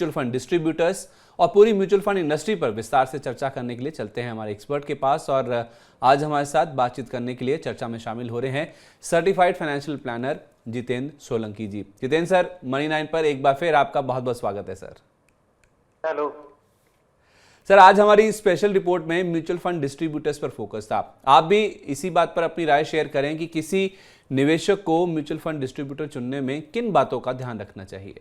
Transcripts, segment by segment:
Mutual fund distributors और पूरी mutual fund industry पर विस्तार से चर्चा करने के लिए चलते हैं हमारे एक्सपर्ट के पास। और आज हमारे साथ बातचीत करने के लिए चर्चा में शामिल हो रहे हैं certified financial planner Jitendra Solanki ji. Jitendra sir, money 9 पर एक बार फिर आपका बहुत बहुत स्वागत है सर। हेलो सर, आज हमारी स्पेशल रिपोर्ट में म्यूचुअल फंड डिस्ट्रीब्यूटर्स पर फोकस था। आप भी इसी बात पर अपनी राय शेयर करें कि किसी निवेशक को म्यूचुअल फंड डिस्ट्रीब्यूटर चुनने में किन बातों का ध्यान रखना चाहिए।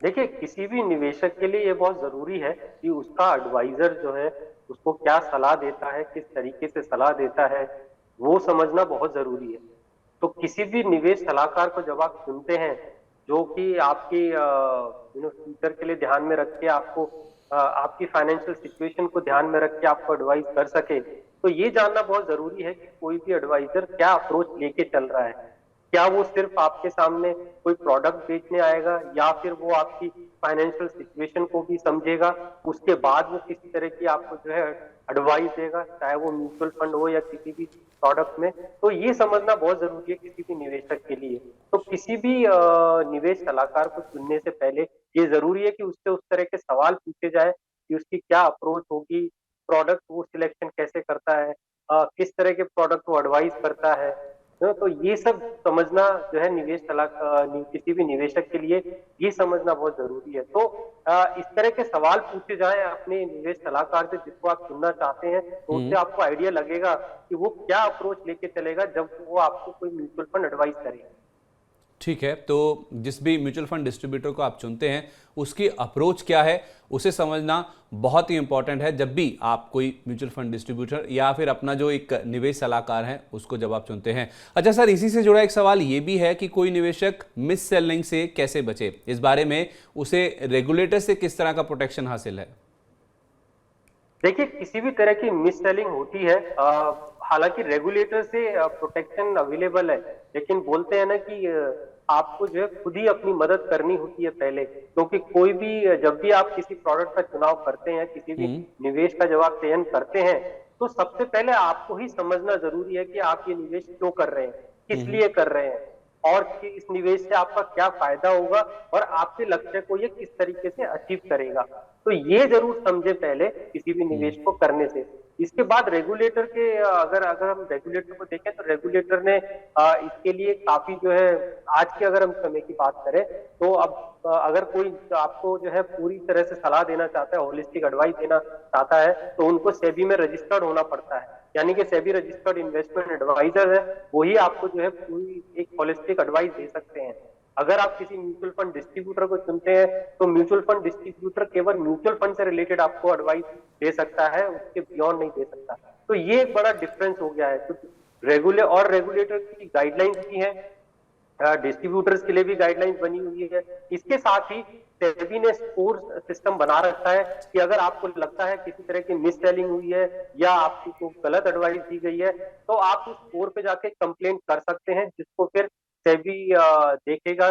देखिए, किसी भी निवेशक के लिए ये बहुत जरूरी है कि उसका एडवाइजर जो है उसको क्या सलाह देता है, किस तरीके से सलाह देता है, वो समझना बहुत जरूरी है। तो किसी भी निवेश सलाहकार को जब आप चुनते हैं जो कि आपकी फ्यूचर के लिए ध्यान में रख के आपको आपकी फाइनेंशियल सिचुएशन को ध्यान में रख के आपको एडवाइस कर सके, तो ये जानना बहुत जरूरी है कि कोई भी एडवाइजर क्या अप्रोच लेके चल रहा है। क्या वो सिर्फ आपके सामने कोई प्रोडक्ट बेचने आएगा या फिर वो आपकी फाइनेंशियल सिचुएशन को भी समझेगा, उसके बाद वो किसी तरह की आपको जो है एडवाइस देगा, चाहे वो म्यूचुअल फंड हो या किसी भी प्रोडक्ट में। तो ये समझना बहुत जरूरी है किसी भी निवेशक के लिए। तो किसी भी निवेश सलाहकार को चुनने से पहले ये जरूरी है कि उससे उस तरह के सवाल पूछे जाए कि उसकी क्या अप्रोच होगी, प्रोडक्ट वो सिलेक्शन कैसे करता है, किस तरह के प्रोडक्ट वो एडवाइस करता है। तो ये सब समझना जो है निवेश सलाह किसी भी निवेशक के लिए ये समझना बहुत जरूरी है। तो इस तरह के सवाल पूछे जाएं अपने निवेश सलाहकार से जिसको आप चुनना चाहते हैं, तो उससे आपको आइडिया लगेगा कि वो क्या अप्रोच लेके चलेगा जब वो आपको कोई म्यूचुअल फंड एडवाइस करे। ठीक है, तो जिस भी म्यूचुअल फंड डिस्ट्रीब्यूटर को आप चुनते हैं उसकी अप्रोच क्या है उसे समझना बहुत ही इंपॉर्टेंट है जब भी आप कोई म्यूचुअल फंड डिस्ट्रीब्यूटर या फिर अपना जो एक निवेश सलाहकार है उसको जब आप चुनते हैं। अच्छा सर, इसी से जुड़ा एक सवाल ये भी है कि कोई निवेशक मिस सेलिंग से कैसे बचे, इस बारे में उसे रेगुलेटर से किस तरह का प्रोटेक्शन हासिल है। देखिए, किसी भी तरह की मिस सेलिंग होती है, हालांकि रेगुलेटर से प्रोटेक्शन अवेलेबल है, लेकिन बोलते हैं ना कि आपको जो है खुद ही अपनी मदद करनी होती है पहले। क्योंकि कोई भी जब भी आप किसी प्रोडक्ट का चुनाव करते हैं, किसी भी निवेश का जब आप चयन करते हैं, तो सबसे पहले आपको ही समझना जरूरी है कि आप ये निवेश क्यों कर रहे हैं, किस लिए कर रहे हैं, और कि इस निवेश से आपका क्या फायदा होगा और आपके लक्ष्य को ये किस तरीके से अचीव करेगा। तो ये जरूर समझे पहले किसी भी निवेश को करने से। इसके बाद रेगुलेटर के अगर हम रेगुलेटर को देखें तो रेगुलेटर ने इसके लिए काफी जो है, आज के अगर हम समय की बात करें तो अब अगर कोई आपको जो है पूरी तरह से सलाह देना चाहता है, होलिस्टिक एडवाइस देना चाहता है, तो उनको सेबी में रजिस्टर्ड होना पड़ता है। यानी कि सेबी रजिस्टर्ड इन्वेस्टमेंट एडवाइजर है, वही आपको जो है पूरी एक होलिस्टिक एडवाइस दे सकते हैं। अगर आप किसी म्यूचुअल फंड डिस्ट्रीब्यूटर को चुनते हैं तो म्यूचुअल फंड डिस्ट्रीब्यूटर केवल म्यूचुअल फंड से रिलेटेड आपको एडवाइस दे सकता है, उसके बियॉन्ड नहीं दे सकता। तो ये एक बड़ा डिफरेंस हो गया है। तो रेगुलेटर की गाइडलाइंस भी है, डिस्ट्रीब्यूटर्स के लिए भी गाइडलाइंस बनी हुई है। इसके साथ ही सेबी ने स्कोर सिस्टम बना रखा है कि अगर आपको लगता है किसी तरह की मिस सेलिंग हुई है या आपको गलत एडवाइस दी गई है, तो आप उस स्कोर पे जाके कंप्लेंट कर सकते हैं, जिसको फिर सेबी देखेगा,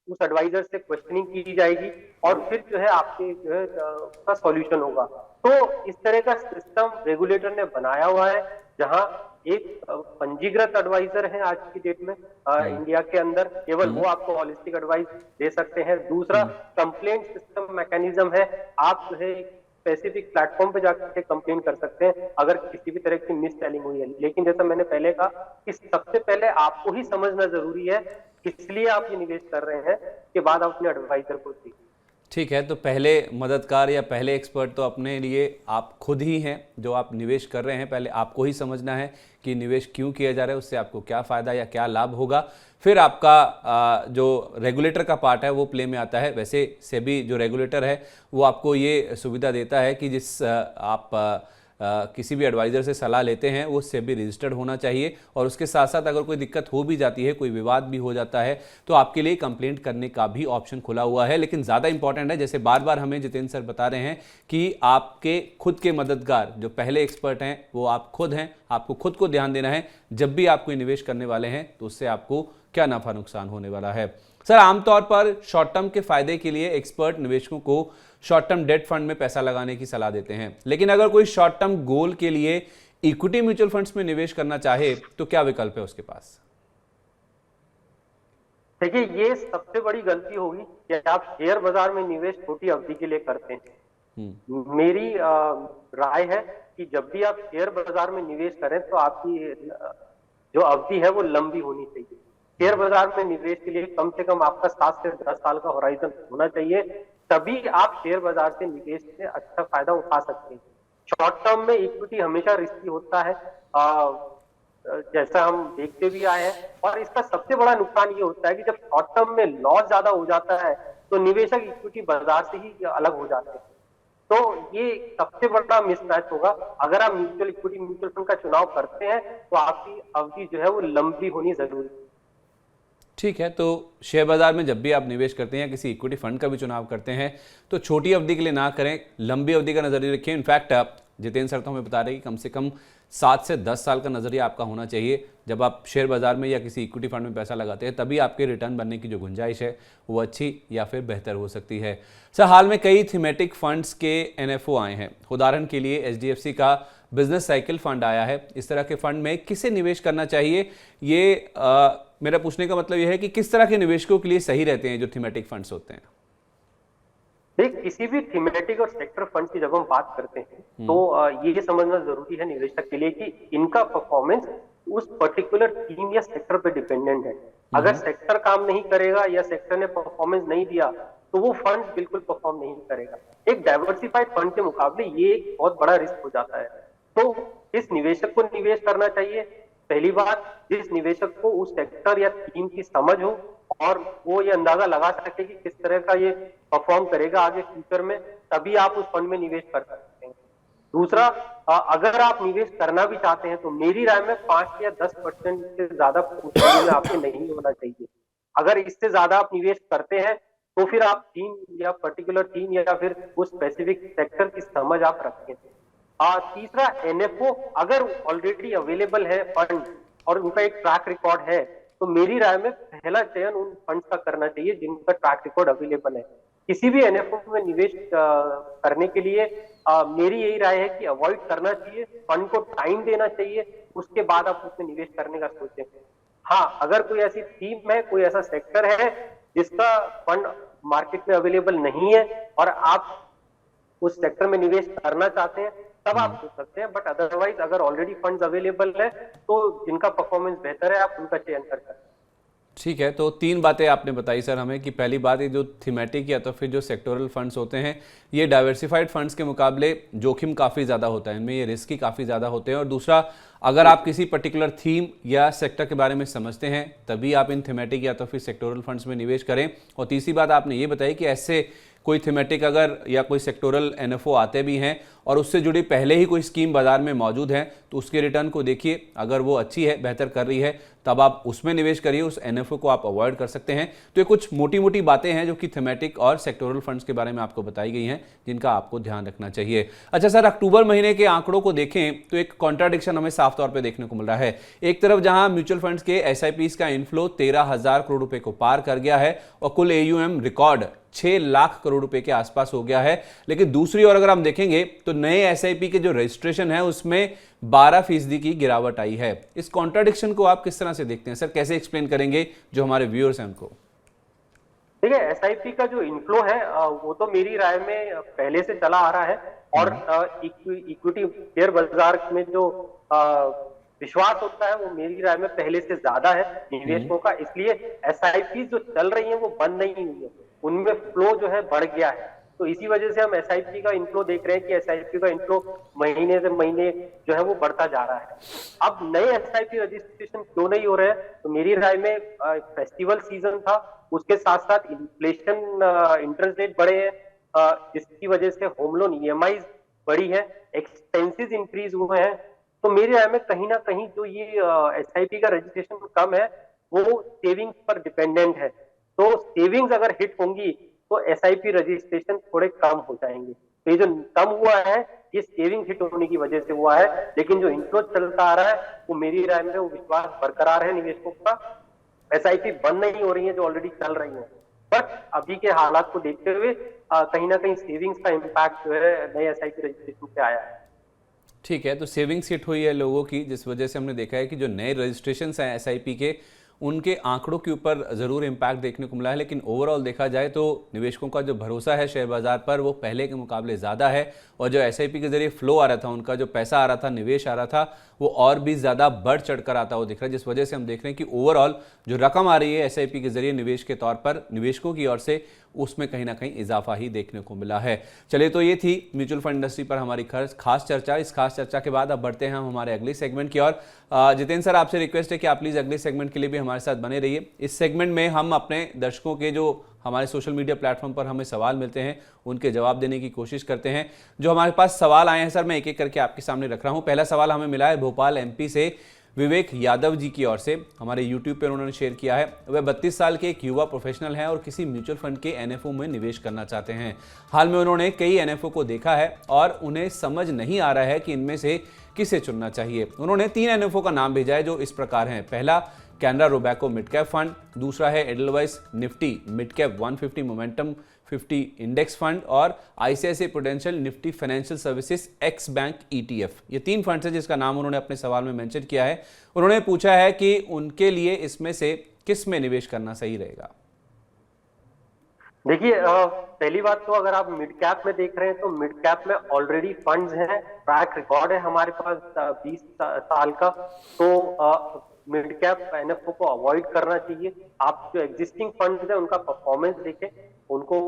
उस एडवाइजर से क्वेश्चनिंग की जाएगी और फिर जो है आपके जो है उसका सॉल्यूशन होगा। तो इस तरह का सिस्टम रेगुलेटर ने बनाया हुआ है, जहां एक पंजीकृत एडवाइजर है आज की डेट में इंडिया के अंदर, केवल वो आपको हॉलिस्टिक एडवाइस दे सकते हैं। दूसरा, कंप्लेंट सिस्टम मैकेनिज्म है, आप जो है स्पेसिफिक प्लेटफॉर्म पे जाकर कंप्लेन कर सकते हैं अगर किसी भी तरह की मिस सेलिंग हुई है। लेकिन जैसा मैंने पहले कहा कि सबसे पहले आपको ही समझना जरूरी है किस लिए आप ये निवेश कर रहे हैं, के बाद आप अपने एडवाइजर को देखिए। ठीक है, तो पहले मददगार या पहले एक्सपर्ट तो अपने लिए आप खुद ही हैं। जो आप निवेश कर रहे हैं पहले आपको ही समझना है कि निवेश क्यों किया जा रहा है, उससे आपको क्या फ़ायदा या क्या लाभ होगा। फिर आपका जो रेगुलेटर का पार्ट है वो प्ले में आता है। वैसे सेबी जो रेगुलेटर है वो आपको ये सुविधा देता है कि जिस आप किसी भी एडवाइज़र से सलाह लेते हैं वो सेबी रजिस्टर्ड होना चाहिए, और उसके साथ साथ अगर कोई दिक्कत हो भी जाती है, कोई विवाद भी हो जाता है, तो आपके लिए कंप्लेंट करने का भी ऑप्शन खुला हुआ है। लेकिन ज़्यादा इंपॉर्टेंट है, जैसे बार बार हमें जितेंद्र सर बता रहे हैं कि आपके खुद के मददगार जो पहले एक्सपर्ट हैं वो आप खुद हैं। आपको खुद को ध्यान देना है जब भी आप कोई निवेश करने वाले हैं तो उससे आपको क्या नफा नुकसान होने वाला है। सर, आमतौर पर शॉर्ट टर्म के फायदे के लिए एक्सपर्ट निवेशकों को शॉर्ट टर्म डेट फंड में पैसा लगाने की सलाह देते हैं, लेकिन अगर कोई शॉर्ट टर्म गोल के लिए इक्विटी म्यूचुअल फंड्स में निवेश करना चाहे तो क्या विकल्प है उसके पास? देखिए, ये सबसे बड़ी गलती होगी कि आप शेयर बाजार में निवेश छोटी अवधि के लिए करते हैं। मेरी राय है कि जब भी आप शेयर बाजार में निवेश करें तो आपकी जो अवधि है वो लंबी होनी चाहिए। शेयर बाजार में निवेश के लिए कम से कम आपका 7 से 10 साल का होराइजन होना चाहिए, तभी आप शेयर बाजार से निवेश से अच्छा फायदा उठा सकते हैं। शॉर्ट टर्म में इक्विटी हमेशा रिस्की होता है, जैसा हम देखते भी आए हैं, और इसका सबसे बड़ा नुकसान ये होता है कि जब शॉर्ट टर्म में लॉस ज्यादा हो जाता है तो निवेशक इक्विटी बाजार से ही अलग हो जाते हैं। तो ये सबसे बड़ा मिसमैच होगा। अगर आप म्यूचुअल इक्विटी म्यूचुअल फंड का चुनाव करते हैं तो आपकी अवधि जो है वो लंबी होनी जरूरी है। ठीक है, तो शेयर बाजार में जब भी आप निवेश करते हैं या किसी इक्विटी फंड का भी चुनाव करते हैं तो छोटी अवधि के लिए ना करें, लंबी अवधि का नजरिया रखिए। इनफैक्ट जितेंद्र सर तो हमें बता रहे हैं कि कम से कम 7 से 10 साल का नजरिया आपका होना चाहिए। जब आप शेयर बाजार में या किसी इक्विटी फंड में पैसा लगाते हैं तभी आपके रिटर्न बनने की जो गुंजाइश है वो अच्छी या फिर बेहतर हो सकती है। सर, हाल में कई थीमेटिक फंड्स के एनएफओ आए हैं। उदाहरण के लिए एचडीएफसी का बिजनेस साइकिल फंड आया है। इस तरह के फंड में किसे निवेश करना चाहिए, ये मेरा पूछने का मतलब यह है कि किस तरह के निवेशकों के लिए सही रहते हैं जो थीमेटिक फंड्स होते हैं। देख, किसी भी थीमेटिक और सेक्टर फंड की जब हम बात करते हैं तो ये समझना जरूरी है निवेशक के लिए कि इनका परफॉर्मेंस उस पर्टिकुलर थीम या सेक्टर पे डिपेंडेंट है। अगर सेक्टर काम नहीं करेगा या सेक्टर ने परफॉर्मेंस नहीं दिया तो वो फंड बिल्कुल परफॉर्म नहीं करेगा। एक डाइवर्सिफाइड फंड के मुकाबले ये एक बहुत बड़ा रिस्क हो जाता है। तो इस निवेशक को निवेश करना चाहिए। पहली बात, जिस निवेशक को उस सेक्टर या थीम की समझ हो और वो ये अंदाजा लगा सके कि किस तरह का ये परफॉर्म करेगा आगे फ्यूचर में, तभी आप उस फंड में निवेश कर सकते हैं। दूसरा, अगर आप निवेश करना भी चाहते हैं तो मेरी राय में 5 या 10% से ज्यादा पोर्टफोलियो में आपके नहीं होना चाहिए। अगर इससे ज्यादा आप निवेश करते हैं तो फिर आप थीम या पर्टिकुलर थीम या फिर उस स्पेसिफिक सेक्टर की समझ आप रखें। तीसरा, एनएफओ अगर ऑलरेडी अवेलेबल है फंड और उनका एक ट्रैक रिकॉर्ड है तो मेरी राय में पहला चयन उन फंड्स का करना चाहिए जिनका ट्रैक रिकॉर्ड अवेलेबल है। किसी भी एनएफओ में निवेश करने के लिए मेरी यही राय है कि अवॉइड करना चाहिए, फंड को टाइम देना चाहिए, उसके बाद आप उसमें निवेश करने का सोचें। हाँ, अगर कोई ऐसी थीम है, कोई ऐसा सेक्टर है जिसका फंड मार्केट में अवेलेबल नहीं है और आप उस सेक्टर में निवेश करना चाहते हैं तब आप सोच सकते हैं, बट अदरवाइज अगर ऑलरेडी फंड्स अवेलेबल है तो जिनका परफॉर्मेंस बेहतर है आप उनका चयन कर सकते हैं। ठीक है, तो 3 बातें आपने बताई सर हमें कि पहली बात, ये जो थीमेटिक या तो फिर जो सेक्टोरल फंड्स होते हैं ये डाइवर्सिफाइड फंड्स के मुकाबले जोखिम काफ़ी ज़्यादा होता है, इनमें ये रिस्क ही काफ़ी ज़्यादा होते हैं। और दूसरा, अगर आप किसी पर्टिकुलर थीम या सेक्टर के बारे में समझते हैं तभी आप इन थीमेटिक या तो फिर सेक्टोरल फंड्स में निवेश करें। और तीसरी बात आपने ये बताई कि ऐसे कोई थीमेटिक अगर या कोई सेक्टोरल एनएफओ आते भी हैं और उससे जुड़ी पहले ही कोई स्कीम बाजार में मौजूद है तो उसके रिटर्न को देखिए, अगर वो अच्छी है, बेहतर कर रही है, तब आप उसमें निवेश करिए, उस एनएफओ को आप अवॉइड कर सकते हैं। तो ये कुछ मोटी मोटी बातें हैं जो कि थीमेटिक और सेक्टोरल फंड्स के बारे में आपको बताई गई हैं जिनका आपको ध्यान रखना चाहिए। अच्छा सर, अक्टूबर महीने के आंकड़ों को देखें तो एक कॉन्ट्राडिक्शन हमें साफ तौर पर देखने को मिल रहा है। एक तरफ जहां म्यूचुअल फंड्स के एसआईपीज का इनफ्लो 13,000 करोड़ रुपए को पार कर गया है और कुल एयूएम रिकॉर्ड 6 लाख करोड़ रुपए के आसपास हो गया है, लेकिन दूसरी ओर अगर हम देखेंगे तो नए एसआईपी के जो रजिस्ट्रेशन है उसमें 12% की गिरावट आई है। इस कॉन्ट्राडिक्शन को आप किस तरह से देखते हैं सर, कैसे एक्सप्लेन करेंगे जो हमारे व्यूअर्स हैं उनको? देखिए, एसआईपी का जो इनफ्लो है वो तो मेरी राय में पहले से चला आ रहा है और इक्विटी शेयर बाजार में जो विश्वास होता है वो मेरी राय में पहले से ज्यादा है निवेशकों का, इसलिए एसआईपी जो चल रही है वो बंद नहीं हुई है, उनमें फ्लो जो है बढ़ गया है। तो इसी वजह से हम एसआईपी का इनफ्लो देख रहे हैं कि एसआईपी का इनफ्लो महीने से महीने जो है वो बढ़ता जा रहा है। अब नए एसआईपी रजिस्ट्रेशन क्यों नहीं हो रहे हैं, तो मेरी राय में फेस्टिवल सीजन था, उसके साथ साथ इन्फ्लेशन, इंटरेस्ट रेट बढ़े हैं, जिसकी वजह से होम लोन ईएमआई बढ़ी है, एक्सपेंसेस इंक्रीज हुए हैं। तो मेरी राय में कहीं ना कहीं जो ये एसआईपी का रजिस्ट्रेशन कम है वो सेविंग्स पर डिपेंडेंट है। तो सेविंग्स अगर हिट होंगी तो एसआईपी रजिस्ट्रेशन थोड़े कम हो जाएंगे। तो ये जो कम हुआ है ये सेविंग हिट होने की वजह से हुआ है, लेकिन जो इनफ्लो चलता आ रहा है वो मेरी राय में वो विश्वास बरकरार है निवेशकों का। एसआईपी बंद नहीं हो रही है जो ऑलरेडी चल रही है, बट अभी के हालात को देखते हुए कहीं ना कहीं सेविंग्स का इम्पैक्ट जो है नए एसआईपी रजिस्ट्रेशन पे आया है। ठीक है, तो सेविंग्स हिट हुई है लोगों की, जिस वजह से हमने देखा है कि जो नए रजिस्ट्रेशन हैं एसआईपी के उनके आंकड़ों के ऊपर ज़रूर इम्पैक्ट देखने को मिला है, लेकिन ओवरऑल देखा जाए तो निवेशकों का जो भरोसा है शेयर बाजार पर वो पहले के मुकाबले ज़्यादा है, और जो एसआईपी के जरिए फ्लो आ रहा था, उनका जो पैसा आ रहा था, निवेश आ रहा था, वो और भी ज़्यादा बढ़ चढ़कर आता हुआ दिख रहा है, जिस वजह से हम देख रहे हैं कि ओवरऑल जो रकम आ रही है एसआईपी के जरिए निवेश के तौर पर निवेशकों की ओर से, उसमें कहीं ना कहीं इजाफा ही देखने को मिला है। चलिए, तो ये थी म्यूचुअल फंड इंडस्ट्री पर हमारी खास चर्चा। इस खास चर्चा के बाद अब बढ़ते हैं हम हमारे अगले सेगमेंट की ओर। जितेंद्र सर, आपसे रिक्वेस्ट है कि आप प्लीज़ अगले सेगमेंट के लिए भी हमारे साथ बने रहिए। इस सेगमेंट में हम अपने दर्शकों के जो हमारे सोशल मीडिया प्लेटफॉर्म पर हमें सवाल मिलते हैं, उनके जवाब देने की कोशिश करते हैं। जो हमारे पास सवाल आए हैं सर, मैं एक एक करके आपके सामने रख रहा हूं। पहला सवाल हमें मिला है भोपाल एमपी से विवेक यादव जी की ओर से। हमारे यूट्यूब पर उन्होंने शेयर किया है। वह 32 साल के एक युवा प्रोफेशनल हैं और किसी म्यूचुअल फंड के एनएफओ में निवेश करना चाहते हैं। हाल में उन्होंने कई एनएफओ को देखा है और उन्हें समझ नहीं आ रहा है कि इनमें से किसे चुनना चाहिए। उन्होंने 3 एनएफओ का नाम भेजा है जो इस प्रकार हैं। पहला, Canara Robeco mid cap fund. दूसरा है Edelweiss Nifty mid cap 150 momentum 50 index fund, और ICICI Prudential Nifty financial services ex bank ETF. ये 3 फंड्स है जिसका नाम उन्होंने अपने सवाल में मेंशन किया है। उन्होंने पूछा है कि उनके लिए इसमें से किस में निवेश करना सही रहेगा। देखिए, पहली बात तो अगर आप मिड कैप में देख रहे हैं तो मिड कैप में ऑलरेडी फंड्स हैं, ट्रैक रिकॉर्ड है हमारे पास 20 साल का। तो मिड कैप एनएफओ को अवॉइड करना चाहिए। आप जो एग्जिस्टिंग फंड्स है उनका परफॉर्मेंस देखें, उनको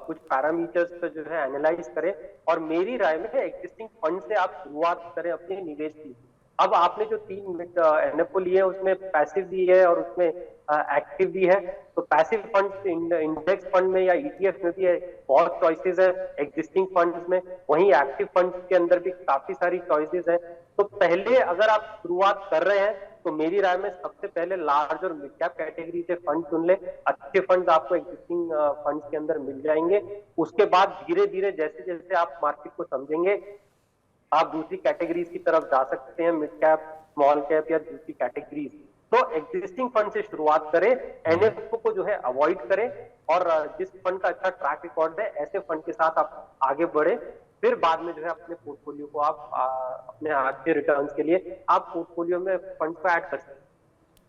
कुछ पैरामीटर्स पे जो है एनालाइज करें, और मेरी राय में एग्जिस्टिंग फंड से आप शुरुआत करें अपने निवेश की। अब आपने जो 3 एनएफओ लिए हैं उसमें पैसिव भी है और उसमें एक्टिव भी है। तो पैसिव फंड इंडेक्स फंड में या ईटीएफ में भी है, बहुत चॉइसेस है एग्जिस्टिंग फंड्स में। वहीं एक्टिव फंड्स के अंदर भी काफी सारी चॉइसेस है। तो पहले अगर आप शुरुआत कर रहे हैं तो मेरी राय में सबसे पहले लार्ज और मिड कैप कैटेगरी से फंड चुन ले। अच्छे फंड्स आपको एग्जिस्टिंग फंड्स के अंदर मिल जाएंगे। उसके बाद धीरे धीरे जैसे जैसे आप मार्केट को समझेंगे, आप दूसरी कैटेगरीज की तरफ जा सकते हैं, मिड कैप, स्मॉल कैप या दूसरी कैटेगरीज। तो एग्जिस्टिंग फंड से शुरुआत करें, एनएफओ को जो है अवॉइड करें, और जिस फंड का अच्छा ट्रैक रिकॉर्ड है ऐसे फंड के साथ आप आगे बढ़े। फिर बाद में जो है अपने पोर्टफोलियो को आप अपने अच्छे रिटर्न्स के लिए आप पोर्टफोलियो में फंड को ऐड कर सकते हैं।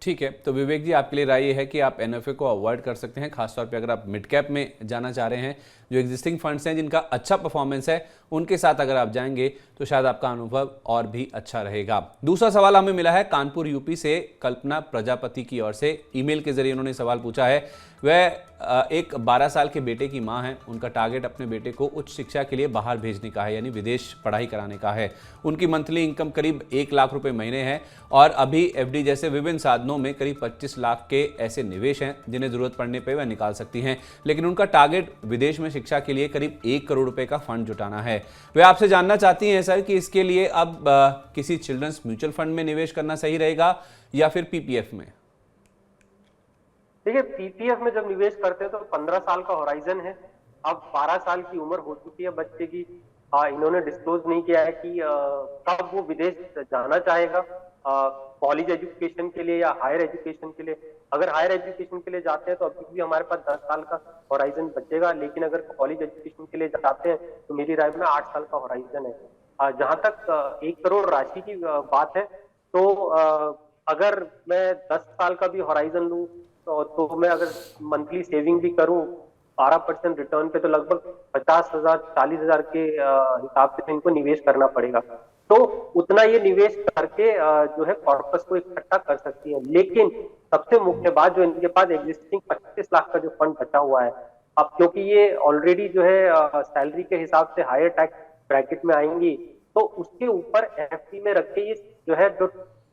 ठीक है, तो विवेक जी, आपके लिए राय ये है कि आप एनएफए को अवॉइड कर सकते हैं, खासतौर पे अगर आप मिड कैप में जाना चाह रहे हैं। जो एग्जिस्टिंग फंड्स हैं जिनका अच्छा परफॉर्मेंस है, उनके साथ अगर आप जाएंगे तो शायद आपका अनुभव और भी अच्छा रहेगा। दूसरा सवाल हमें मिला है कानपुर यूपी से कल्पना प्रजापति की ओर से। ईमेल के जरिए उन्होंने सवाल पूछा है। वह एक 12 साल के बेटे की मां हैं। उनका टारगेट अपने बेटे को उच्च शिक्षा के लिए बाहर भेजने का है, यानी विदेश पढ़ाई कराने का है। उनकी मंथली इनकम करीब 1 लाख रुपए महीने है, और अभी एफडी जैसे विभिन्न साधनों में करीब 25 लाख के ऐसे निवेश हैं जिन्हें जरूरत पड़ने पर वह निकाल सकती हैं। लेकिन उनका टारगेट विदेश में शिक्षा के लिए करीब 1 करोड़ रुपए का फंड जुटाना है। वे आपसे जानना चाहती हैं सर कि इसके लिए अब किसी चिल्ड्रंस म्यूचुअल फंड में निवेश करना सही रहेगा या फिर पीपीएफ में। देखिए, पीपीएफ में जब निवेश करते हैं तो 15 साल का होराइजन है। अब 12 साल की उम्र हो चुकी है बच्चे की। इन्होंने डिस्क्लोज नहीं किया है कि कब वो विदेश जाना चाहेगा, कॉलेज एजुकेशन के लिए या हायर एजुकेशन के लिए। अगर हायर एजुकेशन के लिए जाते हैं तो अभी भी हमारे पास 10 साल का होराइजन बचेगा, लेकिन अगर कॉलेज एजुकेशन के लिए जाते हैं तो मेरी राय में 8 साल का होराइजन है। जहां तक 1 करोड़ राशि की बात है, तो अगर मैं 10 साल का भी होराइजन लूं तो मैं अगर मंथली सेविंग भी करूं 12% रिटर्न पे, तो लगभग 50,000 40,000 के हिसाब से इनको निवेश करना पड़ेगा। तो उतना ये निवेश करके जो है कॉर्पस को इकट्ठा कर सकती है। लेकिन सबसे मुख्य बात, जो इनके पास एग्जिस्टिंग 25 लाख का जो फंड बचा हुआ है, अब क्योंकि ये ऑलरेडी जो है सैलरी के हिसाब से हायर टैक्स ब्रैकेट में आएंगी, तो उसके ऊपर एफडी में रख के ये जो है जो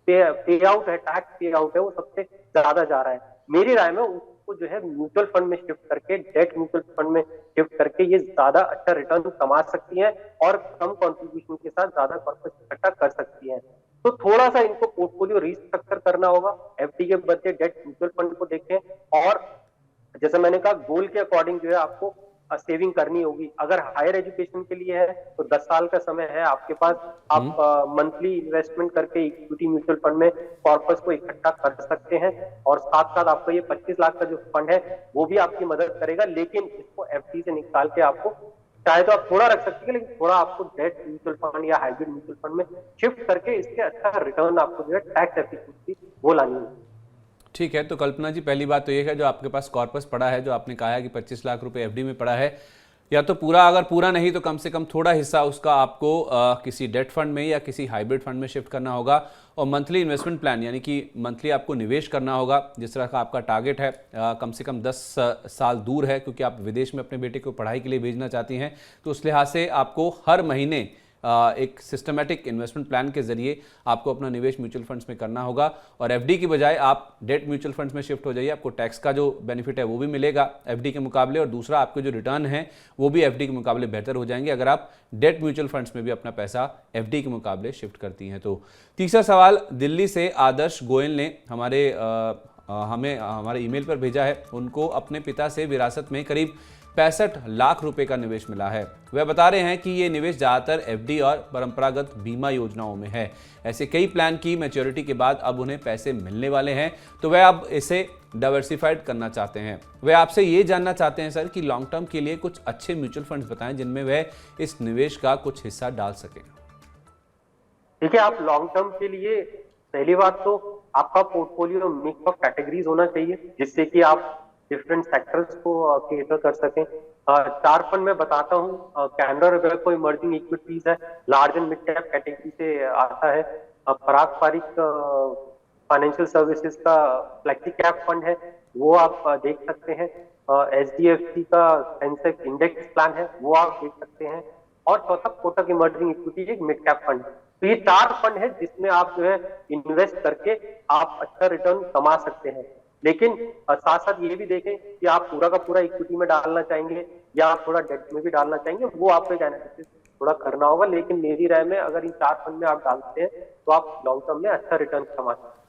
पे आउट है, टैक्स पे आउट है, वो सबसे ज्यादा जा रहा है। मेरी राय में उसको जो है म्यूचुअल फंड में शिफ्ट करके, डेट म्यूचुअल फंड में शिफ्ट करके ये ज्यादा अच्छा रिटर्न कमा सकती हैं और कम कंट्रीब्यूशन के साथ ज्यादा कॉर्पस इकट्ठा कर सकती हैं। तो थोड़ा सा इनको पोर्टफोलियो रीस्ट्रक्चर करना होगा, एफडी के बदले डेट म्यूचुअल फंड को देखें, और जैसे मैंने कहा गोल के अकॉर्डिंग जो है आपको सेविंग करनी होगी। अगर हायर एजुकेशन के लिए है तो 10 साल का समय है आपके पास। आप मंथली इन्वेस्टमेंट करके इक्विटी म्यूचुअल फंड में कॉर्पस को इकट्ठा कर सकते हैं, और साथ साथ आपका ये 25 लाख का जो फंड है वो भी आपकी मदद करेगा। लेकिन इसको एफडी से निकाल के आपको चाहे तो आप थोड़ा रख सकते हैं, लेकिन थोड़ा आपको डेट म्यूचुअल फंड या हाइब्रिड म्यूचुअल फंड में शिफ्ट करके इसके अच्छा रिटर्न आपको जो है टैक्स एफिशिएंसी वो लानी है। ठीक है, तो कल्पना जी, पहली बात तो ये है, जो आपके पास कॉर्पस पड़ा है, जो आपने कहा है कि 25 लाख रुपए एफडी में पड़ा है, या तो पूरा, अगर पूरा नहीं तो कम से कम थोड़ा हिस्सा उसका आपको किसी डेट फंड में या किसी हाइब्रिड फंड में शिफ्ट करना होगा, और मंथली इन्वेस्टमेंट प्लान यानी कि मंथली आपको निवेश करना होगा। जिस तरह का आपका टारगेट है, कम से कम 10 साल दूर है, क्योंकि आप विदेश में अपने बेटे को पढ़ाई के लिए भेजना चाहती हैं, तो उस लिहाज से आपको हर महीने एक सिस्टमेटिक इन्वेस्टमेंट प्लान के जरिए आपको अपना निवेश म्यूचुअल फंड्स में करना होगा, और एफडी की बजाय आप डेट म्यूचुअल फंड्स में शिफ्ट हो जाइए। आपको टैक्स का जो बेनिफिट है वो भी मिलेगा एफडी के मुकाबले, और दूसरा आपके जो रिटर्न है वो भी एफडी के मुकाबले बेहतर हो जाएंगे अगर आप डेट म्यूचुअल फंड्स में भी अपना पैसा एफडी के मुकाबले शिफ्ट करती हैं। तो तीसरा सवाल दिल्ली से आदर्श गोयल ने हमारे ईमेल पर भेजा है। उनको अपने पिता से विरासत में करीब 65 लाख रुपए का निवेश मिला है। वह बता रहे हैं कि ये निवेश ज़्यादातर एफडी और परंपरागत बीमा योजनाओं में है। ऐसे कई प्लान की मैच्योरिटी के बाद अब उन्हें पैसे मिलने वाले हैं, तो वह अब इसे डाइवर्सिफाइड करना चाहते हैं। वह आपसे ये जानना चाहते हैं सर कि लॉन्ग टर्म के लिए कुछ अच्छे म्यूचुअल फंड्स बताएं जिनमें वह इस निवेश का कुछ हिस्सा डाल सके। देखिए, आप लॉन्ग टर्म के लिए पहली बात तो आपका पोर्टफोलियो मिक्स ऑफ कैटेगरीज होना चाहिए, जिससे कि आप डिफरेंट सेक्टर्स को केटर कर सकें। 4 फंड मैं बताता हूँ। कैनरा रोबेको इमर्जिंग इक्विटीज है, large and mid cap category से आता है। पराग पारिक फाइनेंशियल सर्विसेज का फ्लेक्सी कैप फंड है, वो आप देख सकते हैं। एचडीएफसी का सेंसेक्स इंडेक्स प्लान है, वो आप देख सकते हैं। और चौथा कोटक इमर्जिंग इक्विटी एक मिड कैप फंड है। तो ये 4 फंड है जिसमें आप जो है इन्वेस्ट करके आप अच्छा रिटर्न कमा सकते हैं। लेकिन साथ साथ ये भी देखें कि आप पूरा का पूरा इक्विटी में डालना चाहेंगे या आप थोड़ा डेट में भी डालना चाहेंगे, वो आपको एक एनालिसिस थोड़ा करना होगा। लेकिन मेरी राय में अगर इन 4 फंड में आप डालते हैं तो आप लॉन्ग टर्म में अच्छा रिटर्न कमा सकते हैं।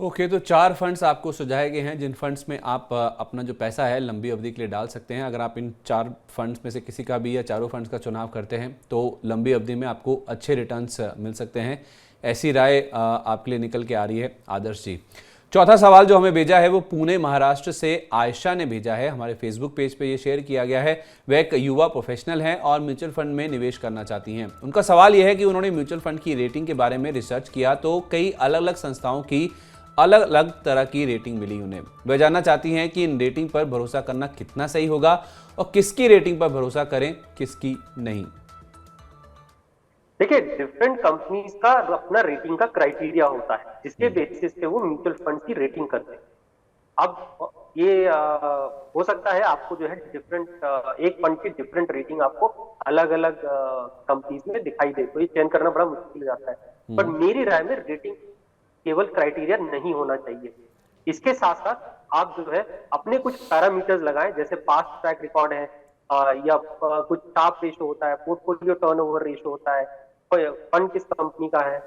ओके, तो 4 फंड्स आपको सुझाए गए हैं जिन फंड्स में आप अपना जो पैसा है लंबी अवधि के लिए डाल सकते हैं। अगर आप इन 4 फंड्स में से किसी का भी या चारों फंड्स का चुनाव करते हैं तो लंबी अवधि में आपको अच्छे रिटर्न्स मिल सकते हैं। ऐसी राय आपके लिए निकल के आ रही है आदर्श जी। चौथा सवाल जो हमें भेजा है वो पुणे महाराष्ट्र से आयशा ने भेजा है। हमारे फेसबुक पेज पे ये शेयर किया गया है। वह एक युवा प्रोफेशनल हैं और म्यूचुअल फंड में निवेश करना चाहती हैं। उनका सवाल यह है कि उन्होंने म्यूचुअल फंड की रेटिंग के बारे में रिसर्च किया तो कई अलग अलग संस्थाओं की अलग अलग तरह की रेटिंग मिली उन्हें। वह जानना चाहती हैं कि इन रेटिंग पर भरोसा करना कितना सही होगा और किसकी रेटिंग पर भरोसा करें, किसकी नहीं। देखिए, डिफरेंट कंपनीज का अपना रेटिंग का क्राइटेरिया होता है जिसके बेसिस पे वो म्यूचुअल फंड की रेटिंग करते हैं। अब ये हो सकता है आपको जो है डिफरेंट एक फंड की डिफरेंट रेटिंग आपको अलग अलग कंपनीज में दिखाई दे, तो ये चयन करना बड़ा मुश्किल हो जाता है। पर मेरी राय में रेटिंग केवल क्राइटेरिया नहीं होना चाहिए। इसके साथ साथ आप जो है अपने कुछ पैरामीटर्स लगाएं, जैसे पास्ट ट्रैक रिकॉर्ड है या कुछ स्टाफ रेशो होता है, पोर्टफोलियो टर्नओवर रेशो होता है, फंड किस कंपनी का है।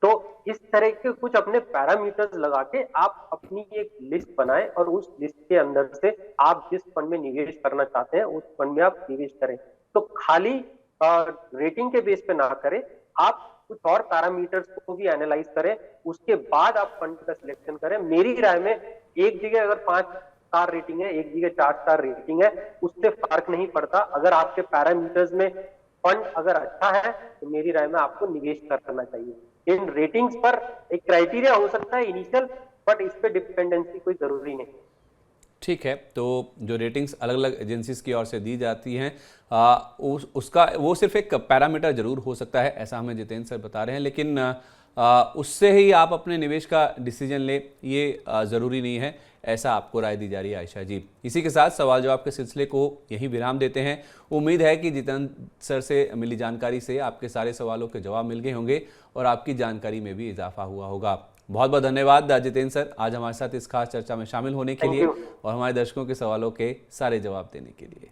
तो इस तरह के कुछ अपने पैरामीटर्स लगा के आप अपनी एक लिस्ट बनाएं और उस लिस्ट के अंदर से आप जिस फंड में निवेश करना चाहते हैं उस फंड में आप निवेश करें। तो खाली रेटिंग के बेस पे ना करें, आप कुछ और पैरामीटर्स को भी एनालाइज करें, उसके बाद आप फंड का सिलेक्शन करें। मेरी राय में एक जगह अगर 5 स्टार रेटिंग है, एक जगह 4 स्टार रेटिंग है, उससे फर्क नहीं पड़ता। अगर आपके पैरामीटर्स में फंड अगर अच्छा है तो मेरी राय में आपको निवेश करना चाहिए। इन रेटिंग्स पर एक क्राइटेरिया हो सकता है इनिशियल, बट इस पे डिपेंडेंसी कोई जरूरी नहीं। ठीक है, तो जो रेटिंग्स अलग अलग एजेंसीज की ओर से दी जाती हैं उसका वो सिर्फ एक पैरामीटर जरूर हो सकता है, ऐसा हमें जितेंद्र सर बता रहे हैं, लेकिन उससे ही आप अपने निवेश का डिसीजन ले ये ज़रूरी नहीं है, ऐसा आपको राय दी जा रही है आयशा जी। इसी के साथ सवाल जवाब के सिलसिले को यहीं विराम देते हैं। उम्मीद है कि जितेंद्र सर से मिली जानकारी से आपके सारे सवालों के जवाब मिल गए होंगे और आपकी जानकारी में भी इजाफा हुआ होगा। बहुत बहुत धन्यवाद जितेंद्र सर आज हमारे साथ इस खास चर्चा में शामिल होने के लिए और हमारे दर्शकों के सवालों के सारे जवाब देने के लिए।